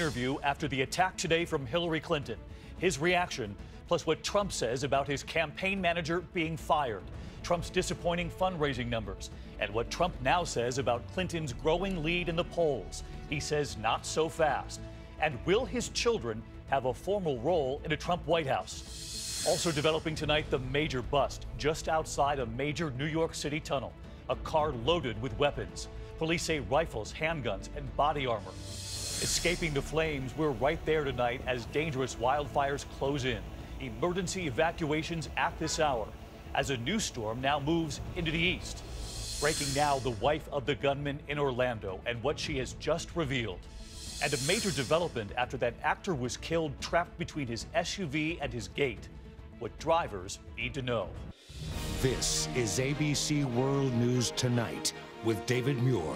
interview after the attack today from Hillary Clinton. His reaction, plus what Trump says about his campaign manager being fired, Trump's disappointing fundraising numbers, and what Trump now says about Clinton's growing lead in the polls. He says not so fast. And will his children have a formal role in a Trump White House? Also developing tonight, the major bust just outside a major New York City tunnel. A car loaded with weapons. Police say rifles, handguns, and body armor. Escaping the flames, we're right there tonight as dangerous wildfires close in. Emergency evacuations at this hour as a new storm now moves into the east. Breaking now, the wife of the gunman in Orlando and what she has just revealed. And a major development after that actor was killed trapped between his SUV and his gate. What drivers need to know. This is ABC World News Tonight with David Muir.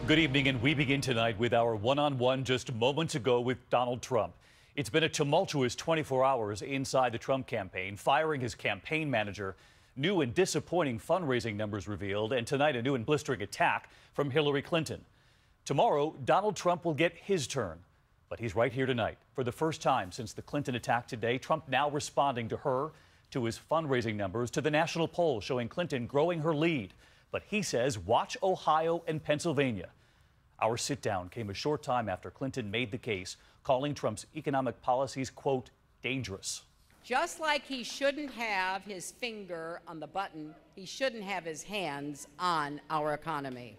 Good evening, and we begin tonight with our one-on-one just moments ago with Donald Trump. It's been a tumultuous 24 hours inside the Trump campaign, firing his campaign manager, new and disappointing fundraising numbers revealed, and tonight a new and blistering attack from Hillary Clinton. Tomorrow, Donald Trump will get his turn, but he's right here tonight. For the first time since the Clinton attack today, Trump now responding to her, to his fundraising numbers, to the national poll showing Clinton growing her lead. But he says, watch Ohio and Pennsylvania. Our sit-down came a short time after Clinton made the case, calling Trump's economic policies, quote, dangerous. Just like he shouldn't have his finger on the button, he shouldn't have his hands on our economy.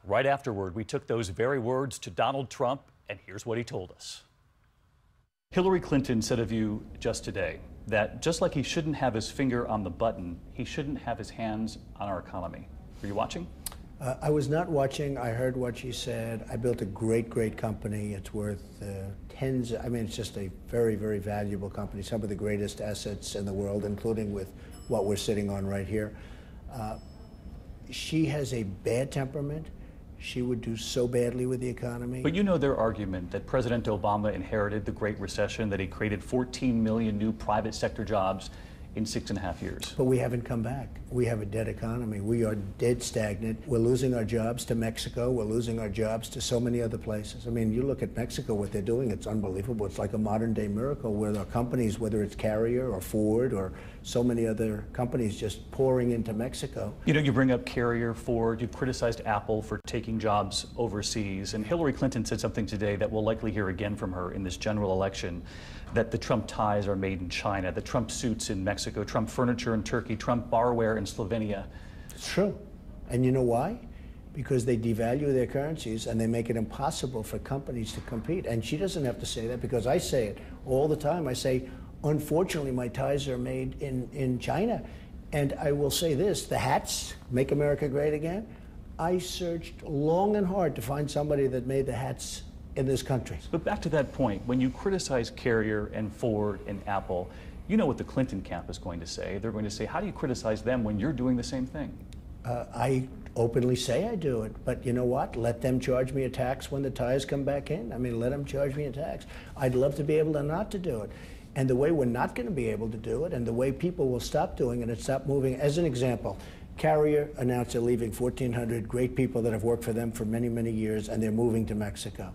Right afterward, we took those very words to Donald Trump, and here's what he told us. Hillary Clinton said of you just today that just like he shouldn't have his finger on the button, he shouldn't have his hands on our economy. Were you watching? I was not watching. I heard what she said. I built a great company. It's worth tens. I mean, it's just a very, very valuable company. Some of the greatest assets in the world, including with what we're sitting on right here. She has a bad temperament. She would do so badly with the economy. But you know their argument that President Obama inherited the Great Recession, that he created 14 million new private sector jobs in 6.5 years. But we haven't come back. We have a dead economy. We are dead stagnant. We're losing our jobs to Mexico. We're losing our jobs to so many other places. I mean, you look at Mexico, what they're doing, it's unbelievable. It's like a modern day miracle where the companies, whether it's Carrier or Ford or so many other companies just pouring into Mexico. You know, you bring up Carrier, Ford, you've criticized Apple for taking jobs overseas. And Hillary Clinton said something today that we'll likely hear again from her in this general election, that the Trump ties are made in China, the Trump suits in Mexico, Trump furniture in Turkey, Trump barware in Slovenia. It's true. And you know why? Because they devalue their currencies and they make it impossible for companies to compete. And she doesn't have to say that because I say it all the time. I say, unfortunately, my ties are made in China. And I will say this, the hats, Make America Great Again, I searched long and hard to find somebody that made the hats in this country. But back to that point, when you criticize Carrier and Ford and Apple, you know what the Clinton camp is going to say. They're going to say, how do you criticize them when you're doing the same thing? I openly say I do it, but you know what? Let them charge me a tax when the tires come back in. I mean, let them charge me a tax. I'd love to be able to not to do it. And the way we're not going to be able to do it, and the way people will stop doing it and stop moving, as an example, Carrier announced they're leaving 1,400 great people that have worked for them for many, many years, and they're moving to Mexico.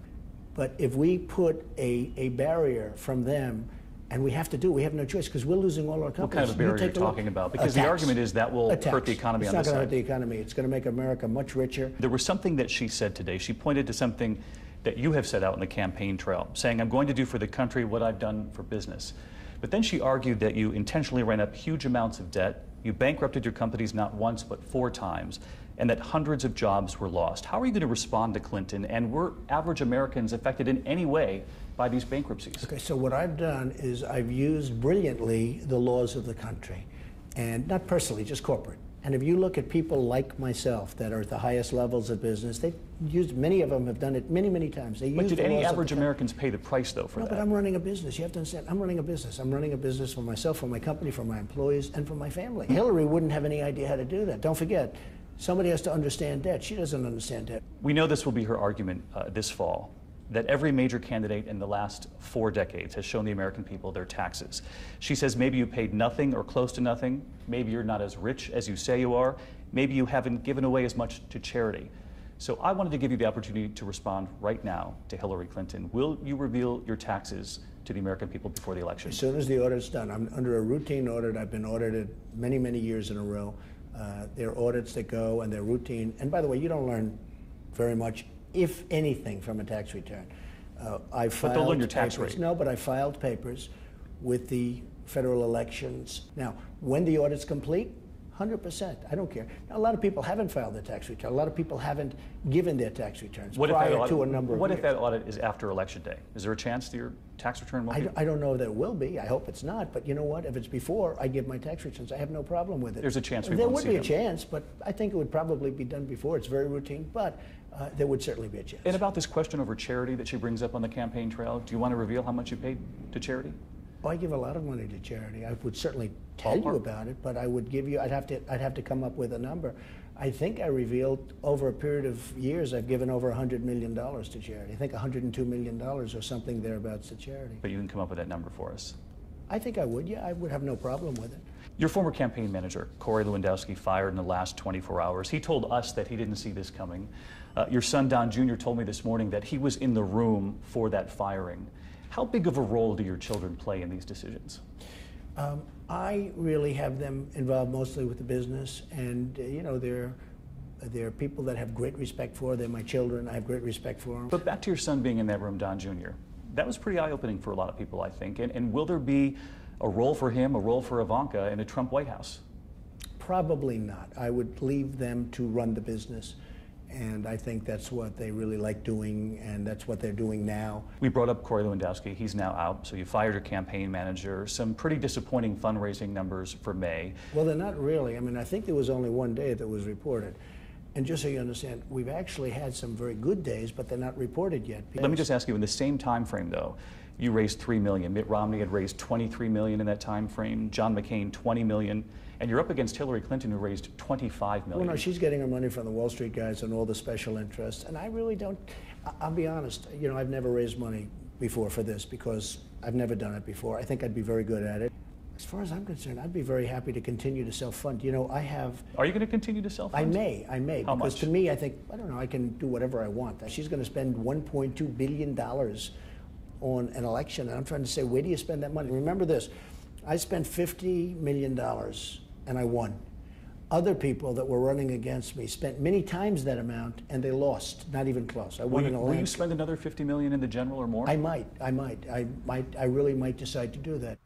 But if we put a barrier from them, and we have no choice because we're losing all our companies. What kind of a barrier are you talking about? Because the argument is that will hurt the economy on this side. It's not going to hurt the economy. It's going to make America much richer. There was something that she said today. She pointed to something that you have set out in the campaign trail, saying, I'm going to do for the country what I've done for business. But then she argued that you intentionally ran up huge amounts of debt, you bankrupted your companies not once but 4 times, and that hundreds of jobs were lost. How are you going to respond to Clinton? And were average Americans affected in any way by these bankruptcies? Okay, so what I've done is I've used brilliantly the laws of the country, and not personally, just corporate. And if you look at people like myself that are at the highest levels of business, they've used, many of them have done it many, many times. But did any average Americans pay the price, though, for that? No, but I'm running a business. You have to understand, I'm running a business. I'm running a business for myself, for my company, for my employees, and for my family. Hillary wouldn't have any idea how to do that. Don't forget, somebody has to understand debt. She doesn't understand debt. We know this will be her argument this fall, that every major candidate in the last 4 decades has shown the American people their taxes. She says maybe you paid nothing or close to nothing. Maybe you're not as rich as you say you are. Maybe you haven't given away as much to charity. So I wanted to give you the opportunity to respond right now to Hillary Clinton. Will you reveal your taxes to the American people before the election? As soon as the audit's done. I'm under a routine audit. I've been audited many, many years in a row. There are audits that go, and they're routine. And by the way, you don't learn very much, if anything, from a tax return. I filed but they'll learn your tax papers. rate. No, but I filed papers with the federal elections. Now, when the audit's complete, 100%. I don't care. Now, a lot of people haven't filed their tax return. A lot of people haven't given their tax returns prior to a number of years. What if that audit is after Election Day? Is there a chance that your tax return won't be? I don't know that it will be. I hope it's not. But you know what? If it's before I give my tax returns, I have no problem with it. There's a chance we there won't would see be them. a chance, but I think it would probably be done before. It's very routine, but there would certainly be a chance. And about this question over charity that she brings up on the campaign trail, do you want to reveal how much you paid to charity? Oh, I give a lot of money to charity. I would certainly tell you about it, but I would give you. I'd have to come up with a number. I think I revealed over a period of years I've given over $100 million to charity. I think $102 million or something thereabouts to charity. But you can come up with that number for us. I think I would. Yeah, I would have no problem with it. Your former campaign manager, Corey Lewandowski, fired in the last 24 hours. He told us that he didn't see this coming. Your son, Don Jr., told me this morning that he was in the room for that firing. How big of a role do your children play in these decisions? I really have them involved mostly with the business, and you know, they're people that I have great respect for. They're my children. I have great respect for them. But back to your son being in that room, Don Jr., that was pretty eye-opening for a lot of people, I think. And will there be a role for him, a role for Ivanka in a Trump White House? Probably not. I would leave them to run the business. And I think that's what they really like doing, and that's what they're doing now. We brought up Corey Lewandowski. He's now out, so you fired your campaign manager. Some pretty disappointing fundraising numbers for May. Well, they're not really. I mean, I think there was only one day that was reported. And just so you understand, we've actually had some very good days, but they're not reported yet. Let me just ask you, in the same time frame, though, you raised $3 million. Mitt Romney had raised $23 million in that time frame. John McCain, $20 million. And you're up against Hillary Clinton, who raised $25 million. Well, no, she's getting her money from the Wall Street guys and all the special interests. And I really don't, I'll be honest, you know, I've never raised money before for this because I've never done it before. I think I'd be very good at it. As far as I'm concerned, I'd be very happy to continue to self-fund. You know, I have... Are you going to continue to self-fund? I may. How because much? To me, I think, I don't know, I can do whatever I want. She's going to spend $1.2 billion on an election. And I'm trying to say, where do you spend that money? Remember this, I spent $50 million and I won. Other people that were running against me spent many times that amount and they lost, not even close. I won in a Will you spend another $50 million in the general or more? I might. I really might decide to do that.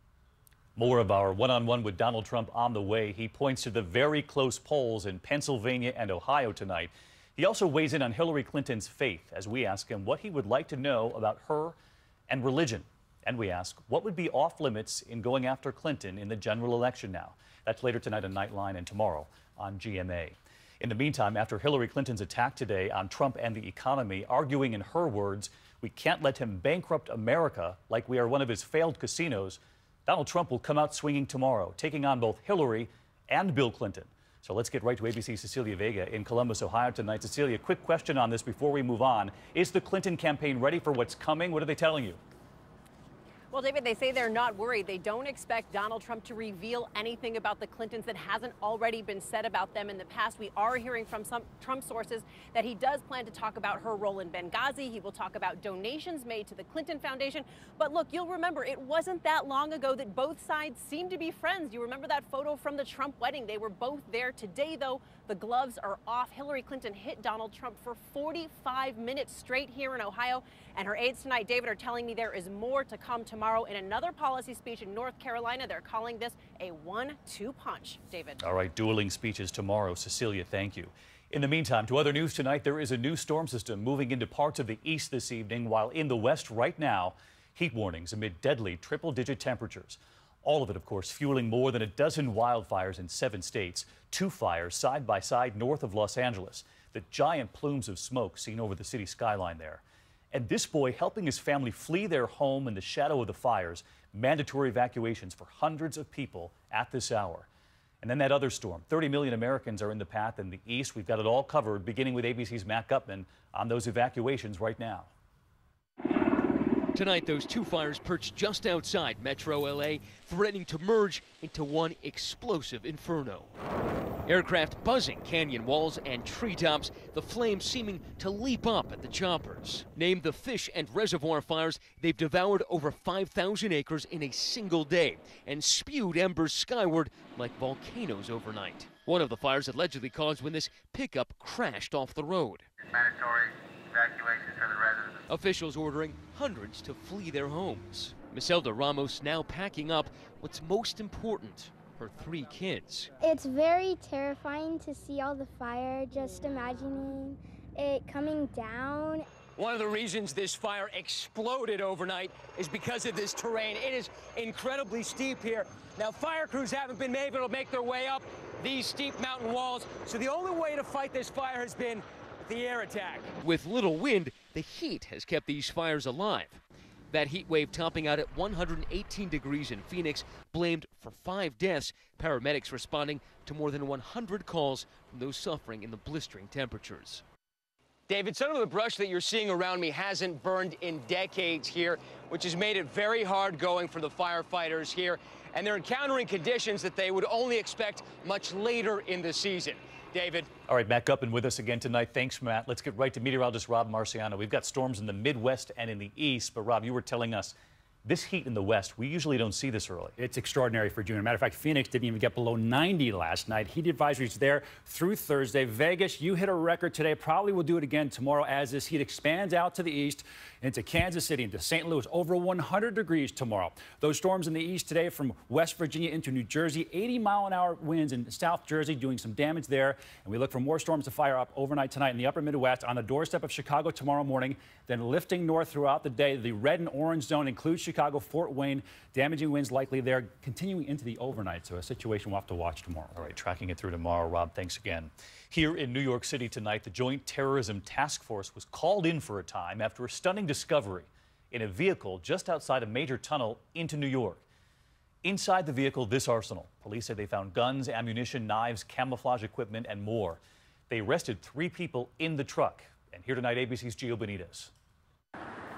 More of our one-on-one with Donald Trump on the way. He points to the very close polls in Pennsylvania and Ohio tonight. He also weighs in on Hillary Clinton's faith as we ask him what he would like to know about her and religion. And we ask, what would be off limits in going after Clinton in the general election now? That's later tonight on Nightline and tomorrow on GMA. In the meantime, after Hillary Clinton's attack today on Trump and the economy, arguing in her words, we can't let him bankrupt America like we are one of his failed casinos, Donald Trump will come out swinging tomorrow, taking on both Hillary and Bill Clinton. So let's get right to ABC's Cecilia Vega in Columbus, Ohio tonight. Cecilia, quick question on this before we move on. Is the Clinton campaign ready for what's coming? What are they telling you? Well, David, they say they're not worried. They don't expect Donald Trump to reveal anything about the Clintons that hasn't already been said about them in the past. We are hearing from some Trump sources that he does plan to talk about her role in Benghazi. He will talk about donations made to the Clinton Foundation. But look, you'll remember it wasn't that long ago that both sides seemed to be friends. You remember that photo from the Trump wedding? They were both there. Today, though, the gloves are off. Hillary Clinton hit Donald Trump for 45 minutes straight here in Ohio. And her aides tonight, David, are telling me there is more to come tomorrow. In another policy speech in North Carolina, they're calling this a 1-2 punch. David. All right, dueling speeches tomorrow. Cecilia, thank you. In the meantime, to other news tonight, there is a new storm system moving into parts of the east this evening, while in the west right now, heat warnings amid deadly triple-digit temperatures. All of it, of course, fueling more than a dozen wildfires in 7 states, 2 fires side by side north of Los Angeles. The giant plumes of smoke seen over the city skyline there. And this boy helping his family flee their home in the shadow of the fires. Mandatory evacuations for hundreds of people at this hour. And then that other storm. 30 million Americans are in the path in the east. We've got it all covered, beginning with ABC's Matt Gutman on those evacuations right now. Tonight, those 2 fires perched just outside Metro LA, threatening to merge into one explosive inferno. Aircraft buzzing canyon walls and treetops, the flames seeming to leap up at the choppers. Named the fish and reservoir fires, they've devoured over 5,000 acres in a single day and spewed embers skyward like volcanoes overnight. One of the fires allegedly caused when this pickup crashed off the road. Mandatory evacuation for the residents. Officials ordering hundreds to flee their homes. Miselda Ramos now packing up what's most important, her 3 kids. It's very terrifying to see all the fire, just imagining it coming down. One of the reasons this fire exploded overnight is because of this terrain. It is incredibly steep here. Now, fire crews haven't been able to make their way up these steep mountain walls, so the only way to fight this fire has been the air attack. With little wind, the heat has kept these fires alive. That heat wave topping out at 118 degrees in Phoenix, blamed for 5 deaths. Paramedics responding to more than 100 calls from those suffering in the blistering temperatures. David, some of the brush that you're seeing around me hasn't burned in decades here, which has made it very hard going for the firefighters here. And they're encountering conditions that they would only expect much later in the season. David. All right, back up and with us again tonight. Thanks, Matt. Let's get right to meteorologist Rob Marciano. We've got storms in the Midwest and in the East, but Rob, you were telling us this heat in the West, we usually don't see this early. It's extraordinary for June. As a matter of fact, Phoenix didn't even get below 90 last night. Heat advisories there through Thursday. Vegas, you hit a record today. Probably will do it again tomorrow as this heat expands out to the east into Kansas City, into St. Louis. Over 100 degrees tomorrow. Those storms in the east today from West Virginia into New Jersey. 80-mile-an-hour winds in South Jersey doing some damage there. And we look for more storms to fire up overnight tonight in the upper Midwest on the doorstep of Chicago tomorrow morning. Then lifting north throughout the day. The red and orange zone includes Chicago, Fort Wayne. Damaging winds likely there, continuing into the overnight. So a situation we'll have to watch tomorrow. All right, tracking it through tomorrow. Rob, thanks again. Here in New York City tonight, the Joint Terrorism Task Force was called in for a time after a stunning discovery in a vehicle just outside a major tunnel into New York. Inside the vehicle, this arsenal. Police say they found guns, ammunition, knives, camouflage equipment, and more. They arrested 3 people in the truck. And here tonight, ABC's Gio Benitez.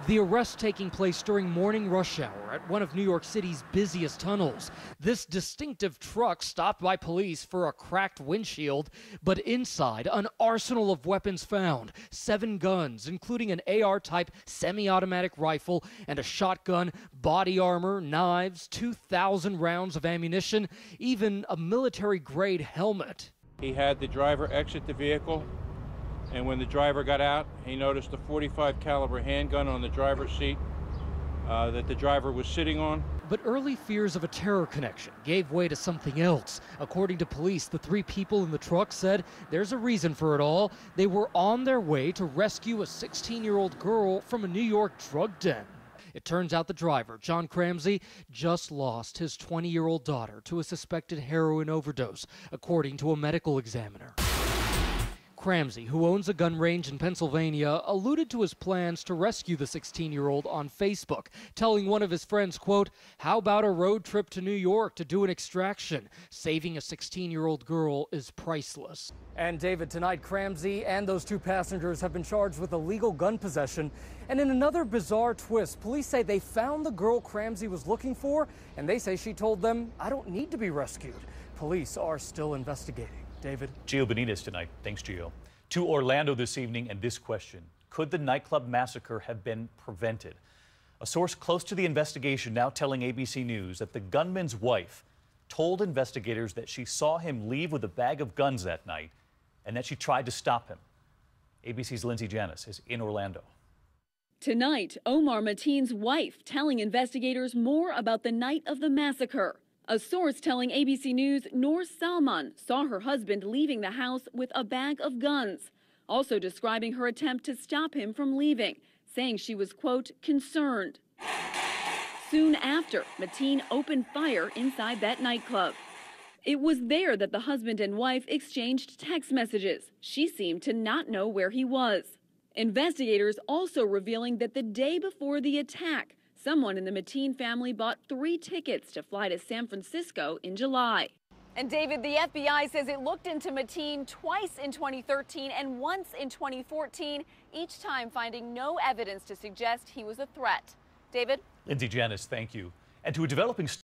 The arrest taking place during morning rush hour at one of New York City's busiest tunnels. This distinctive truck stopped by police for a cracked windshield, but inside, an arsenal of weapons found. 7 guns, including an AR-type semi-automatic rifle and a shotgun, body armor, knives, 2,000 rounds of ammunition, even a military-grade helmet. He had the driver exit the vehicle. And when the driver got out, he noticed a .45 caliber handgun on the driver's seat that the driver was sitting on. But early fears of a terror connection gave way to something else. According to police, the 3 people in the truck said there's a reason for it all. They were on their way to rescue a 16-year-old girl from a New York drug den. It turns out the driver, John Cramsey, just lost his 20-year-old daughter to a suspected heroin overdose, according to a medical examiner. Cramsey, who owns a gun range in Pennsylvania, alluded to his plans to rescue the 16-year-old on Facebook, telling one of his friends, quote, "How about a road trip to New York to do an extraction? Saving a 16-year-old girl is priceless." And David, tonight Cramsey and those 2 passengers have been charged with illegal gun possession. And in another bizarre twist, police say they found the girl Cramsey was looking for, and they say she told them, "I don't need to be rescued." Police are still investigating. David. Gio Benitez tonight. Thanks, Gio. To Orlando this evening and this question. Could the nightclub massacre have been prevented? A source close to the investigation now telling ABC News that the gunman's wife told investigators that she saw him leave with a bag of guns that night and that she tried to stop him. ABC's Lindsay Janis is in Orlando. Tonight, Omar Mateen's wife telling investigators more about the night of the massacre. A source telling ABC News Noor Salman saw her husband leaving the house with a bag of guns, also describing her attempt to stop him from leaving, saying she was, quote, concerned. Soon after, Mateen opened fire inside that nightclub. It was there that the husband and wife exchanged text messages. She seemed to not know where he was. Investigators also revealing that the day before the attack, someone in the Mateen family bought 3 tickets to fly to San Francisco in July. And David, the FBI says it looked into Mateen twice in 2013 and once in 2014, each time finding no evidence to suggest he was a threat. David? Lindsay Janis, thank you. And to a developing story.